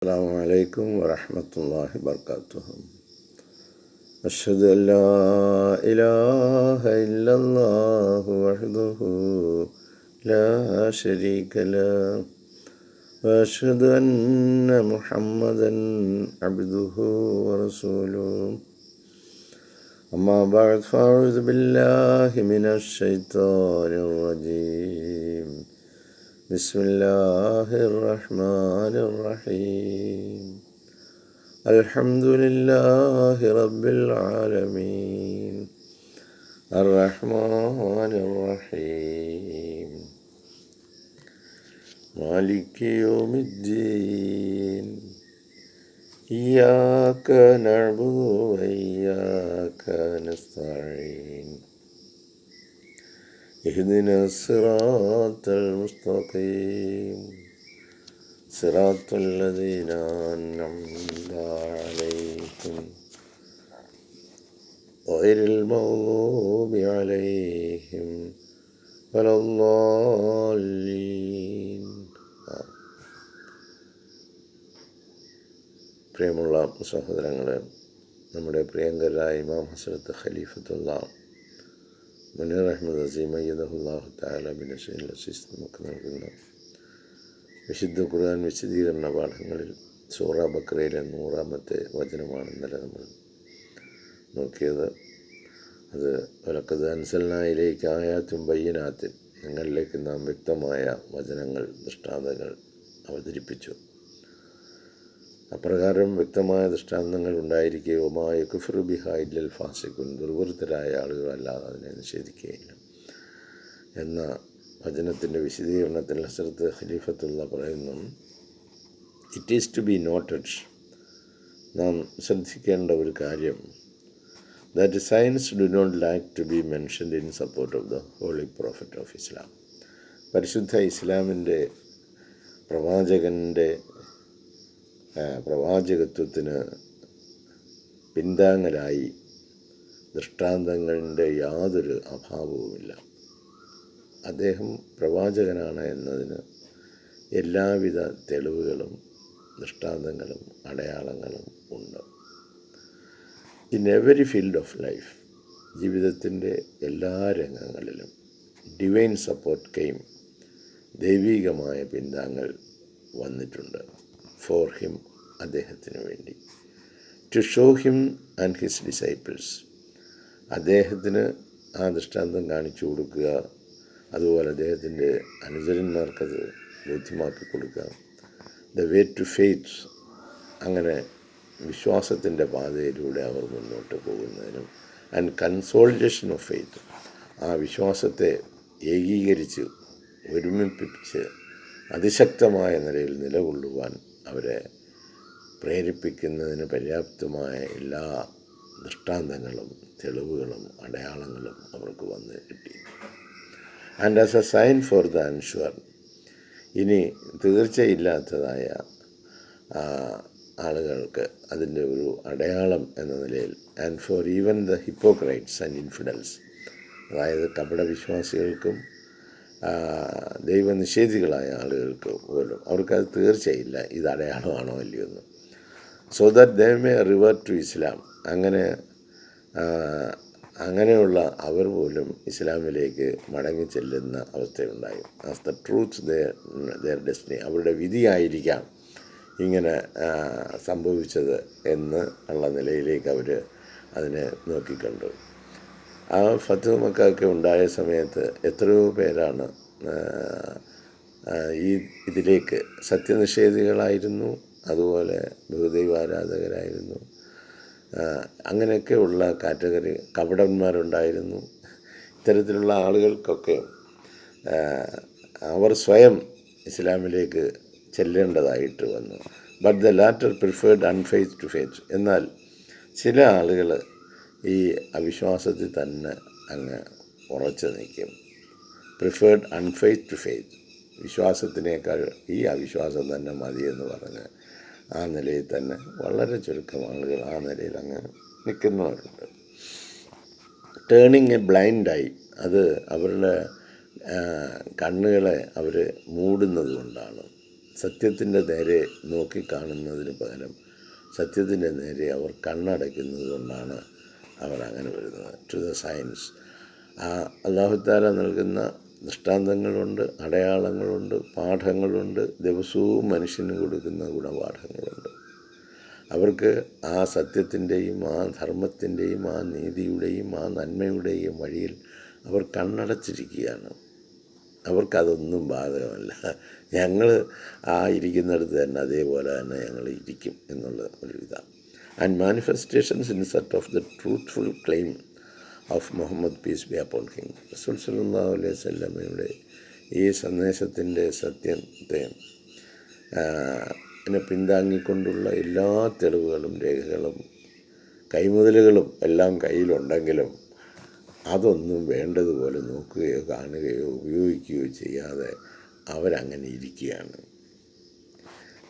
السلام عليكم ورحمة الله وبركاته. أشهد أن لا إله إلا الله وحده لا شريك له وأشهد أن محمدا عبده ورسوله. أما بعد فأعوذ بالله من الشيطان الرجيم. بسم الله الرحمن الرحيم. الحمد لله رب العالمين الرحمن الرحيم مالك يوم الدين إياك نعبد وإياك نستعين اهدنا الصراط المستقيم صراط الذين أنعمت عليهم غير المغضوب عليهم ولا الضالين. പ്രിയമുള്ള സഹോദരങ്ങളെ, നമ്മുടെ പ്രിയങ്കരായ ഇമാം ഹസ്രത്ത് ഖലീഫത്തുള്ള മുനീർ അഹമ്മദ് അസീം അയ്യദഹുല്ലാഹു തആല ബിനസ്രിൽ അസീസ് നമുക്ക് നൽകുന്ന വിശുദ്ധ ഖുർആൻ വിശദീകരണ പാഠങ്ങളിൽ സൂറ ബഖറയിലെ 100-ാമത്തെ വചനമാണ് ഇന്നലെ നമ്മൾ നോക്കിയത്. അത് വലഖദ് അൻസൽനാ ഇലൈക ആയാത്തും ബയ്യിനാത്തിൻ, നിങ്ങളിലേക്ക് നാം വ്യക്തമായ വചനങ്ങൾ, ദൃഷ്ടാന്തങ്ങൾ അവതരിപ്പിച്ചു. അപ്രകാരം വ്യക്തമായ ദൃഷ്ടാന്തങ്ങൾ ഉണ്ടായിരിക്കെ വമാ യക്ഫുറു ബിഹാ ഇല്ലൽ ഫാസിഖൂൻ, ദുർവൃത്തരായ ആളുകളല്ലാതെ അതിനെ നിഷേധിക്കുകയില്ല എന്ന വചനത്തിൻ്റെ വിശദീകരണത്തിൽ ഹസ്രത്ത് ഖലീഫത്തുള്ള പറയുന്നു, it is to be noted, നാം ശ്രദ്ധിക്കേണ്ട ഒരു കാര്യം, that science do not like to be mentioned in support of the holy prophet of Islam. പരിശുദ്ധ ഇസ്ലാമിൻ്റെ പ്രവാചകത്വത്തിന് പിന്താങ്ങലായി ദൃഷ്ടാന്തങ്ങളുടെ യാതൊരു അഭാവവുമില്ല. അദ്ദേഹം പ്രവാചകനാണ് എന്നതിന് എല്ലാവിധ തെളിവുകളും ദൃഷ്ടാന്തങ്ങളും അടയാളങ്ങളും ഉണ്ട്. In every field of life, ജീവിതത്തിൻ്റെ എല്ലാ രംഗങ്ങളിലും ഡിവൈൻ സപ്പോർട്ട് കെയിം, ദൈവികമായ പിന്താങ്ങൽ വന്നിട്ടുണ്ട്. ഫോർ ഹിം, അദ്ദേഹത്തിന് വേണ്ടി. To show him and his disciples, അദ്ദേഹത്തിന് ആ ദൃഷ്ടാന്തം കാണിച്ചു കൊടുക്കുക, അതുപോലെ അദ്ദേഹത്തിൻ്റെ അനുചരന്മാർക്കത് ബോധ്യമാക്കി കൊടുക്കുക. ദ വേ ടു ഫെയ്ത്ത്, അങ്ങനെ വിശ്വാസത്തിൻ്റെ പാതയിലൂടെ അവർ മുന്നോട്ട് പോകുന്നതിനും. ആൻഡ് കൺസോളിഡേഷൻ ഓഫ് ഫെയ്ത്ത്, ആ വിശ്വാസത്തെ ഏകീകരിച്ച് ഒരുമിപ്പിച്ച് അതിശക്തമായ നിലയിൽ നിലകൊള്ളുവാൻ അവരെ പ്രേരിപ്പിക്കുന്നതിന് പര്യാപ്തമായ എല്ലാ ദൃഷ്ടാന്തങ്ങളും തെളിവുകളും അടയാളങ്ങളും അവർക്ക് വന്ന് കിട്ടി. And as a sign for the answer, ഇനി തീർച്ചയില്ലാത്തതായ ആളുകൾക്ക് അതിൻ്റെ ഒരു അടയാളം എന്ന നിലയിൽ, and for even the hypocrites and infidels, അതായത് കപടവിശ്വാസികൾക്കും ദൈവനിഷേധികളായ ആളുകൾക്ക് പോലും അവർക്കത് തീർച്ചയില്ല ഇത് അടയാളമാണോ അല്ലയോ എന്ന്. So that they may revert to Islam, അങ്ങനെയുള്ള അവർ പോലും ഇസ്ലാമിലേക്ക് മടങ്ങി ചെല്ലുന്ന അവസ്ഥയുണ്ടായി. As the truth their destiny, അവരുടെ വിധിയായിരിക്കാം ഇങ്ങനെ സംഭവിച്ചത് എന്ന് ഉള്ള നിലയിലേക്ക് അവർ അതിനെ നോക്കിക്കണ്ടു. ആ ഫത്ഹ് മക്കയൊക്കെ ഉണ്ടായ സമയത്ത് എത്രയോ പേരാണ് ഇതിലേക്ക് സത്യനിഷേധികളായിരുന്നു, അതുപോലെ ബഹുദൈവാരാധകരായിരുന്നു, അങ്ങനെയൊക്കെയുള്ള കാറ്റഗറി കപടന്മാരുണ്ടായിരുന്നു. ഇത്തരത്തിലുള്ള ആളുകൾക്കൊക്കെ അവർ സ്വയം ഇസ്ലാമിലേക്ക് ചെല്ലേണ്ടതായിട്ട് വന്നു. But the latter preferred unfaith to faith, എന്നാൽ ചില ആളുകൾ ഈ അവിശ്വാസത്തിൽ തന്നെ അങ്ങ് ഉറച്ചു നിൽക്കും. പ്രിഫേർഡ് അൺഫെയ്ത്ത് ടു ഫെയ്ത്ത്, വിശ്വാസത്തിനേക്കാൾ ഈ അവിശ്വാസം തന്നെ മതിയെന്ന് പറഞ്ഞ് ആ നിലയിൽ തന്നെ വളരെ ചുരുക്കം ആളുകൾ ആ നിലയിൽ അങ്ങ് നിൽക്കുന്നവരുണ്ട്. ടേണിങ് എ ബ്ലൈൻഡായി, അത് അവരുടെ കണ്ണുകളെ അവർ മൂടുന്നത് കൊണ്ടാണ്. സത്യത്തിൻ്റെ നേരെ നോക്കിക്കാണുന്നതിന് പകരം സത്യത്തിൻ്റെ നേരെ അവർ കണ്ണടയ്ക്കുന്നത് കൊണ്ടാണ് അവർ അങ്ങനെ വരുന്നത്. ടു ദ സയൻസ് അല്ലാഹുത്താല നൽകുന്ന ദൃഷ്ടാന്തങ്ങളുണ്ട്, അടയാളങ്ങളുണ്ട്, പാഠങ്ങളുണ്ട്, ദിവസവും മനുഷ്യന് കൊടുക്കുന്ന ഗുണപാഠങ്ങളുണ്ട്. അവർക്ക് ആ സത്യത്തിൻ്റെയും ആ ധർമ്മത്തിൻ്റെയും ആ നീതിയുടെയും ആ നന്മയുടെയും വഴിയിൽ അവർ കണ്ണടച്ചിരിക്കുകയാണ്. അവർക്കതൊന്നും ബാധകമല്ല. ഞങ്ങൾ ആ ഇരിക്കുന്നിടത്ത് തന്നെ അതേപോലെ തന്നെ ഞങ്ങൾ ഇരിക്കും എന്നുള്ള ഒരു ഇതാണ്. And manifestations in search of the truthful claim of Muhammad peace be upon him. റസൂൽ സല്ലല്ലാഹു അലൈഹി വസല്ലമയുടെ ഈ സന്ദേശത്തിൻ്റെ സത്യത്തെ പിന്താങ്ങിക്കൊണ്ടുള്ള എല്ലാ തെളിവുകളും രേഖകളും കൈമുതലുകളും എല്ലാം കയ്യിലുണ്ടെങ്കിലും അതൊന്നും വേണ്ടതുപോലെ നോക്കുകയോ കാണുകയോ ഉപയോഗിക്കുകയോ ചെയ്യാതെ അവരങ്ങനെ ഇരിക്കുകയാണ്.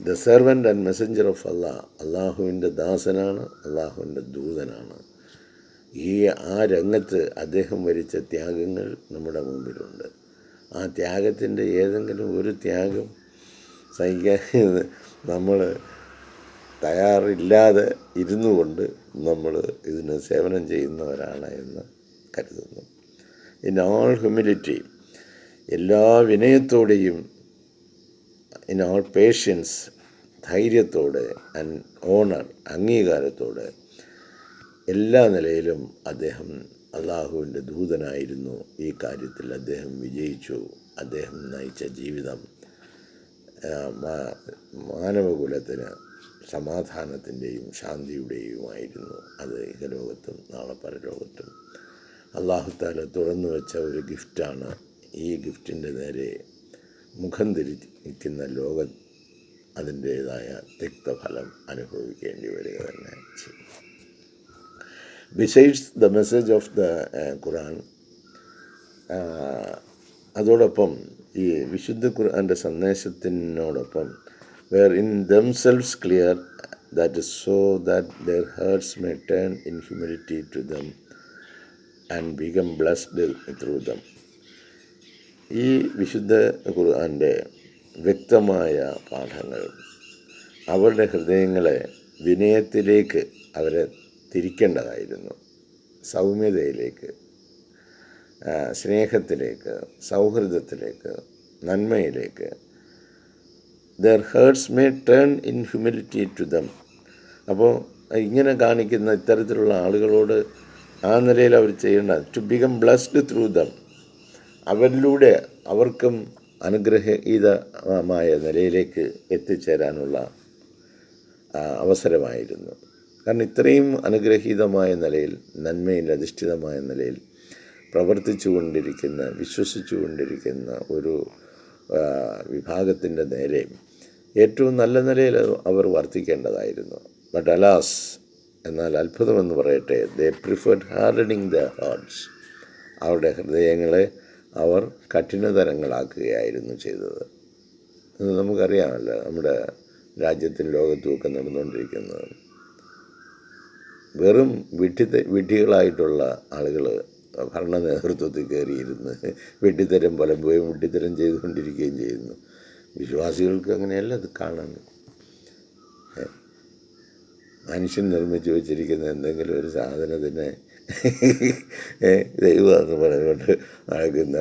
The servant and messenger of Allah, അള്ളാഹുവിൻ്റെ ദാസനാണ്, അള്ളാഹുവിൻ്റെ ദൂതനാണ്. ആ രംഗത്ത് അദ്ദേഹം വരിച്ച ത്യാഗങ്ങൾ നമ്മുടെ മുമ്പിലുണ്ട്. ആ ത്യാഗത്തിൻ്റെ ഏതെങ്കിലും ഒരു ത്യാഗം സഹിക്കാൻ നമ്മൾ തയ്യാറില്ലാതെ ഇരുന്നു കൊണ്ട് നമ്മൾ ഇതിന് സേവനം ചെയ്യുന്നവരാണ് എന്ന് കരുതുന്നു. ഇൻ ഓൾ ഹ്യൂമിലിറ്റി, എല്ലാ വിനയത്തോടെയും, ഇൻ ഓൾ പേഷ്യൻസ്, ധൈര്യത്തോടെ, ആൻഡ് ഓണർ, അംഗീകാരത്തോടെ, എല്ലാ നിലയിലും അദ്ദേഹം അള്ളാഹുവിൻ്റെ ദൂതനായിരുന്നു. ഈ കാര്യത്തിൽ അദ്ദേഹം വിജയിച്ചു. അദ്ദേഹം നയിച്ച ജീവിതം മാനവകുലത്തിന് സമാധാനത്തിൻ്റെയും ശാന്തിയുടെയുമായിരുന്നു. അത് ഇഹലോകത്തും നാളെ പരലോകത്തും അള്ളാഹുത്താല തുറന്നു വെച്ച ഒരു ഗിഫ്റ്റാണ്. ഈ ഗിഫ്റ്റിൻ്റെ നേരെ മുഖം തിരിക്കുന്ന ലോകം അതിൻ്റേതായ തിക്തഫലം അനുഭവിക്കേണ്ടി വരിക തന്നെ ചെയ്യും. Besides the message of the Quran, അതോടൊപ്പം ഈ വിശുദ്ധ ഖുർആൻ്റെ സന്ദേശത്തിനോടൊപ്പം where in themselves clear that is so that their hearts may turn in humility to them and become blessed through them. ഈ വിശുദ്ധ ഖുർആൻ്റെ വ്യക്തമായ പാഠങ്ങൾ അവരുടെ ഹൃദയങ്ങളെ വിനയത്തിലേക്ക് അവരെ തിരിക്കേണ്ടതായിരുന്നു. സൗമ്യതയിലേക്ക്, സ്നേഹത്തിലേക്ക്, സൗഹൃദത്തിലേക്ക്, നന്മയിലേക്ക്. Their hearts may turn in humility to them. അപ്പോൾ ഇങ്ങനെ കാണിക്കുന്ന ഇത്തരത്തിലുള്ള ആളുകളോട് ആ നിലയിൽ അവർ ചെയ്യേണ്ട to become blessed through them, അവരിലൂടെ അവർക്കും അനുഗ്രഹീതമായ നിലയിലേക്ക് എത്തിച്ചേരാനുള്ള അവസരമായിരുന്നു. കാരണം ഇത്രയും അനുഗ്രഹീതമായ നിലയിൽ, നന്മയിൽ അധിഷ്ഠിതമായ നിലയിൽ പ്രവർത്തിച്ചു കൊണ്ടിരിക്കുന്ന, വിശ്വസിച്ചു കൊണ്ടിരിക്കുന്ന ഒരു വിഭാഗത്തിൻ്റെ നേരെ ഏറ്റവും നല്ല നിലയിൽ അവർ വർത്തിക്കേണ്ടതായിരുന്നു. ബട്ട് അലാസ്, എന്നാൽ അത്ഭുതമെന്ന് പറയട്ടെ, ദേ പ്രിഫേർഡ് ഹാർഡനിങ് ദ ഹാർട്ട്സ്. അവരുടെ ഹൃദയങ്ങളെ അവർ കഠിനതരങ്ങളാക്കുകയായിരുന്നു ചെയ്തത്. നമുക്കറിയാമല്ലോ നമ്മുടെ രാജ്യത്തും ലോകത്തുമൊക്കെ നടന്നുകൊണ്ടിരിക്കുന്നത്. വെറും വിഡ്ഢികളായിട്ടുള്ള ആളുകൾ ഭരണ നേതൃത്വത്തിൽ കയറിയിരുന്ന് വെട്ടിത്തരം പലപ്പോഴും വെട്ടിത്തരം ചെയ്തുകൊണ്ടിരിക്കുകയും ചെയ്യുന്നു. വിശ്വാസികൾക്ക് അങ്ങനെയല്ല അത് കാണുന്നു. മനുഷ്യൻ നിർമ്മിച്ചു വച്ചിരിക്കുന്ന എന്തെങ്കിലും ഒരു സാധനത്തിനെ ദൈവമെന്ന് പറഞ്ഞുകൊണ്ട് നടക്കുന്ന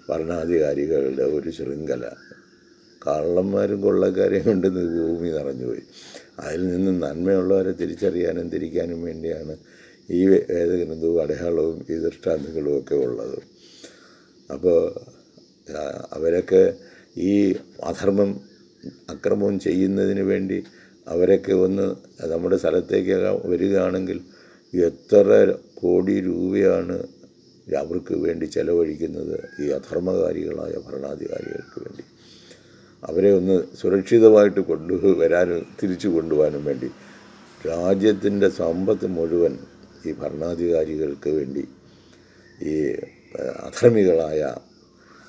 ഭരണാധികാരികളുടെ ഒരു ശൃംഖല, കള്ളന്മാരും കൊള്ളക്കാരെയും കൊണ്ട് ഭൂമി നിറഞ്ഞുപോയി. അതിൽ നിന്ന് നന്മയുള്ളവരെ തിരിച്ചറിയാനും തിരിക്കാനും വേണ്ടിയാണ് ഈ വേദഗ്രന്ഥവും അടയാളവും ഈ ദൃഷ്ടാന്തങ്ങളും ഒക്കെ ഉള്ളത്. അപ്പോൾ അവരൊക്കെ ഈ അധർമ്മം അക്രമവും ചെയ്യുന്നതിന് വേണ്ടി അവരൊക്കെ ഒന്ന് നമ്മുടെ സ്ഥലത്തേക്ക് വരികയാണെങ്കിൽ എത്ര കോടി രൂപയാണ് അവർക്ക് വേണ്ടി ചെലവഴിക്കുന്നത് ഈ അധർമ്മകാരികളായ ഭരണാധികാരികൾക്ക് വേണ്ടി. അവരെ ഒന്ന് സുരക്ഷിതമായിട്ട് കൊണ്ടുവരാനും തിരിച്ചു കൊണ്ടുപോകാനും വേണ്ടി രാജ്യത്തിൻ്റെ സമ്പത്ത് മുഴുവൻ ഈ ഭരണാധികാരികൾക്ക് വേണ്ടി, ഈ അധർമ്മികളായ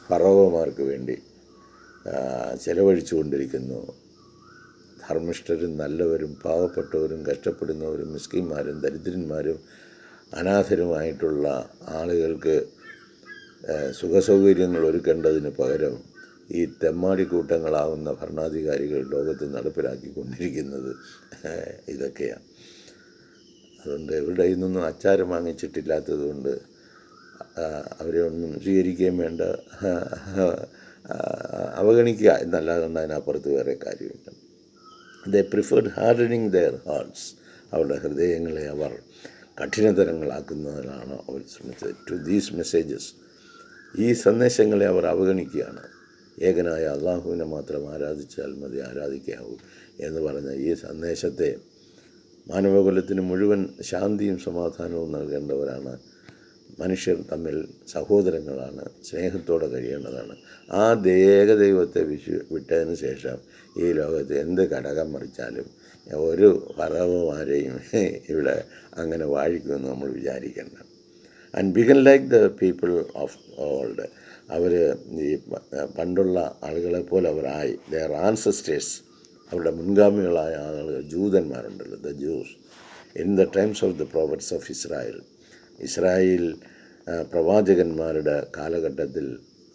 ഫറവോമാർക്ക് വേണ്ടി ചെലവഴിച്ചു കൊണ്ടിരിക്കുന്നു. ധർമ്മിഷ്ഠരും നല്ലവരും പാവപ്പെട്ടവരും കഷ്ടപ്പെടുന്നവരും മിസ്കിന്മാരും ദരിദ്രന്മാരും അനാഥരുമായിട്ടുള്ള ആളുകൾക്ക് സുഖസൗകര്യങ്ങൾ ഒരുക്കേണ്ടതിന് പകരം ഈ തെമ്മാടിക്കൂട്ടങ്ങളാവുന്ന ഭരണാധികാരികൾ ലോകത്ത് നടപ്പിലാക്കിക്കൊണ്ടിരിക്കുന്നത് ഇതൊക്കെയാണ്. അതുകൊണ്ട് എവിടെയിൽ നിന്നും അച്ചാരം വാങ്ങിച്ചിട്ടില്ലാത്തത് കൊണ്ട് അവരെ ഒന്നും സ്വീകരിക്കുകയും വേണ്ട, അവഗണിക്കുക എന്നല്ലാതെ അതിനപ്പുറത്ത് വേറെ കാര്യമില്ല. ദേ പ്രിഫേർഡ് ഹാർഡനിങ് ദെയർ ഹാർട്ട്സ്, അവരുടെ ഹൃദയങ്ങളെ അവർ കഠിനതരങ്ങളാക്കുന്നതിനാണ് അവർ ശ്രമിച്ചത്. ടു ദീസ് മെസ്സേജസ്, ഈ സന്ദേശങ്ങളെ അവർ അവഗണിക്കുകയാണ്. ഏകനായ അള്ളാഹുവിനെ മാത്രം ആരാധിച്ചാൽ മതി, ആരാധിക്കാവൂ എന്ന് പറഞ്ഞ ഈ സന്ദേശത്തെ മാനവകുലത്തിന് മുഴുവൻ ശാന്തിയും സമാധാനവും നൽകേണ്ടവരാണ്. മനുഷ്യർ തമ്മിൽ സഹോദരങ്ങളാണ്, സ്നേഹത്തോടെ കഴിയേണ്ടതാണ്. ആ ഏകദൈവത്തെ വിട്ടതിന് ശേഷം ഈ ലോകത്ത് എന്ത് ഘടകം മറിച്ചാലും ഒരു ഫറവന്മാരെയും ഇവിടെ അങ്ങനെ വാഴിക്കുമെന്ന് നമ്മൾ വിചാരിക്കേണ്ട. And began like the people of old, അവർ ഈ പണ്ടുള്ള ആളുകളെപ്പോലെ അവരായി. ദെയർ ആൻസസ്റ്റേഴ്സ്, അവരുടെ മുൻഗാമികളായ ആളുകൾ, ജൂതന്മാരുണ്ടല്ലോ, the Jews, in the times of the prophets of Israel. Israel പ്രവാചകന്മാരുടെ കാലഘട്ടത്തിൽ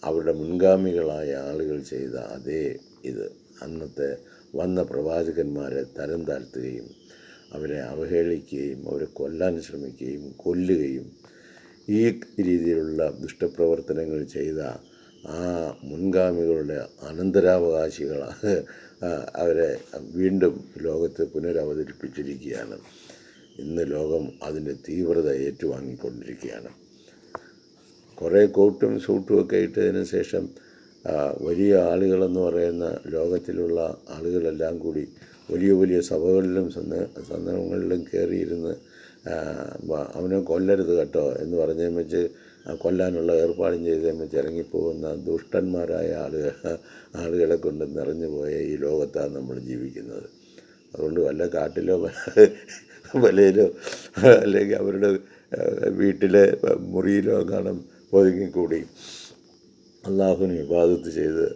അവരുടെ മുൻഗാമികളായ ആളുകൾ ചെയ്ത അതേ ഇത് അന്നത്തെ വന്ന പ്രവാചകന്മാരെ തരം താഴ്ത്തുകയും അവരെ അവഹേളിക്കുകയും അവരെ കൊല്ലാൻ ശ്രമിക്കുകയും കൊല്ലുകയും ഈ രീതിയിലുള്ള ദുഷ്ടപ്രവർത്തനങ്ങൾ ചെയ്ത ആ മുൻഗാമികളുടെ അനന്തരാവകാശികൾ അവരെ വീണ്ടും ലോകത്ത് പുനരവതരിപ്പിച്ചിരിക്കുകയാണ്. ഇന്ന് ലോകം അതിൻ്റെ തീവ്രത ഏറ്റുവാങ്ങിക്കൊണ്ടിരിക്കുകയാണ്. കുറേ കോട്ടും സൂട്ടും ഒക്കെ ഇട്ടതിന് ശേഷം വലിയ ആളുകളെന്ന് പറയുന്ന ലോകത്തിലുള്ള ആളുകളെല്ലാം കൂടി വലിയ വലിയ സഭകളിലും സന്ദർഭങ്ങളിലും കയറിയിരുന്ന് അവനെ കൊല്ലരുത് കേട്ടോ എന്ന് പറഞ്ഞതിന് വെച്ച് കൊല്ലാനുള്ള ഏർപ്പാടും ചെയ്തതിന് വെച്ച് ഇറങ്ങിപ്പോകുന്ന ദുഷ്ടന്മാരായ ആളുകളെ കൊണ്ട് നിറഞ്ഞു പോയ ഈ ലോകത്താണ് നമ്മൾ ജീവിക്കുന്നത്. അതുകൊണ്ട് വല്ല കാട്ടിലോ വലയിലോ അല്ലെങ്കിൽ അവരുടെ വീട്ടിലെ മുറിയിലോ കാണും ഒതുങ്ങിക്കൂടി അള്ളാഹുവിന് ഇബാദത്ത് ചെയ്ത്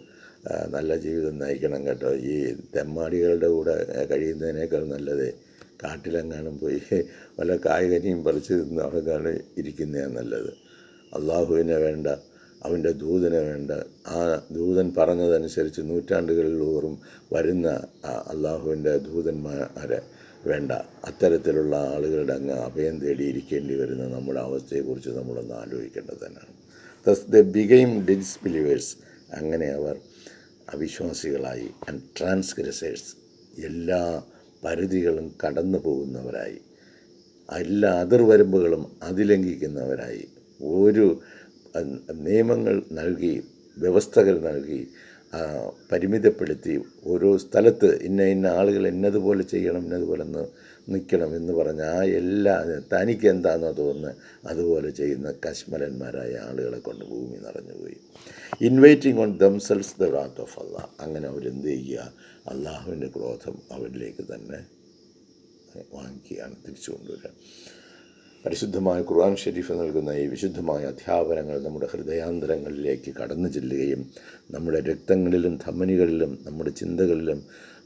നല്ല ജീവിതം നയിക്കണം കേട്ടോ. ഈ തെമ്മാടികളുടെ കൂടെ കഴിയുന്നതിനേക്കാൾ നല്ലത് കാട്ടിലെങ്ങാനും പോയി വല്ല കായ്കനിയും പറിച്ച് തിന്ന് അവിടെ ഇരിക്കുന്നതാണ് നല്ലത്. അള്ളാഹുവിനെ വേണ്ട, അവൻ്റെ ദൂതനെ വേണ്ട, ആ ദൂതൻ പറഞ്ഞതനുസരിച്ച് നൂറ്റാണ്ടുകളിലൂറും വരുന്ന അള്ളാഹുവിൻ്റെ ദൂതന്മാരെ വേണ്ട. അത്തരത്തിലുള്ള ആളുകളുടെ അങ്ങ് അഭയം തേടിയിരിക്കേണ്ടി വരുന്ന നമ്മുടെ അവസ്ഥയെക്കുറിച്ച് നമ്മളൊന്ന് ആലോചിക്കേണ്ടത് തന്നെയാണ്. ദസ് ദ ബിഗെയിം ഡിസ്ബിലീവേഴ്സ്, അങ്ങനെ അവർ അവിശ്വാസികളായി. ആൻഡ് ട്രാൻസ്ഗ്രസേഴ്സ്, എല്ലാ പരിധികളും കടന്നു പോകുന്നവരായി, എല്ലാ അതിർവരമ്പുകളും അതിലംഘിക്കുന്നവരായി. ഒരു നിയമങ്ങൾ നൽകി, വ്യവസ്ഥകൾ നൽകി, പരിമിതപ്പെടുത്തി ഓരോ സ്ഥലത്ത് ഇന്ന ആളുകൾ എന്നതുപോലെ ചെയ്യണം, ഇന്നതുപോലെ നിൽക്കണം എന്ന് പറഞ്ഞ് ആ എല്ലാ തനിക്ക് എന്താണെന്നോ തോന്നുന്നത് അതുപോലെ ചെയ്യുന്ന കശ്മലന്മാരായ ആളുകളെ കൊണ്ട് ഭൂമി നിറഞ്ഞുപോയി. Inviting on themselves the wrath of Allah, അങ്ങനെ അവരെന്ത് ചെയ്യുക, അള്ളാഹുവിൻ്റെ ക്രോധം അവരിലേക്ക് തന്നെ വാങ്ങിക്കുകയാണ്, തിരിച്ചു കൊണ്ടുവരിക. പരിശുദ്ധമായ ഖുർആൻ ഷരീഫ് നൽകുന്ന ഈ വിശുദ്ധമായ അധ്യാപനങ്ങൾ നമ്മുടെ ഹൃദയാന്തരങ്ങളിലേക്ക് കടന്നു ചെല്ലുകയും നമ്മുടെ രക്തങ്ങളിലും ധമനികളിലും നമ്മുടെ ചിന്തകളിലും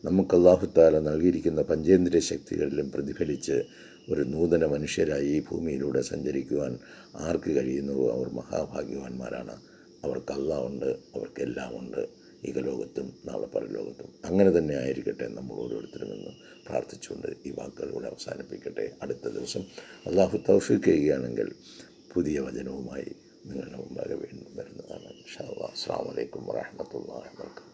നമുക്ക് അല്ലാഹു തആല നൽകിയിരിക്കുന്ന പഞ്ചേന്ദ്രിയ ശക്തികളിലും പ്രതിഫലിച്ച് ഒരു നൂതന മനുഷ്യരായി ഈ ഭൂമിയിലൂടെ സഞ്ചരിക്കുവാൻ ആർക്ക് കഴിയുന്നുവോ അവർ മഹാഭാഗ്യവാന്മാരാണ്. അവർക്ക് അല്ലാഹ് ഉണ്ട്, അവർക്കെല്ലാം ഉണ്ട്, ഇഹലോകത്തും നാളെ പരലോകത്തും. അങ്ങനെ തന്നെ ആയിരിക്കട്ടെ നമ്മൾ ഓരോരുത്തരുമെന്ന് പ്രാർത്ഥിച്ചുകൊണ്ട് ഈ വാക്കുകളിലൂടെ അവസാനിപ്പിക്കട്ടെ. അടുത്ത ദിവസം അല്ലാഹു തൗഫീഖ് ചെയ്യുകയാണെങ്കിൽ പുതിയ വചനവുമായി നിങ്ങളുടെ മുമ്പാകെ വീണ്ടും വരുന്നതാണ് ഇൻഷാ അല്ലാഹ്. അസ്സലാമു അലൈക്കും വറഹ്മത്തുള്ളാഹി വബറകാതുഹു.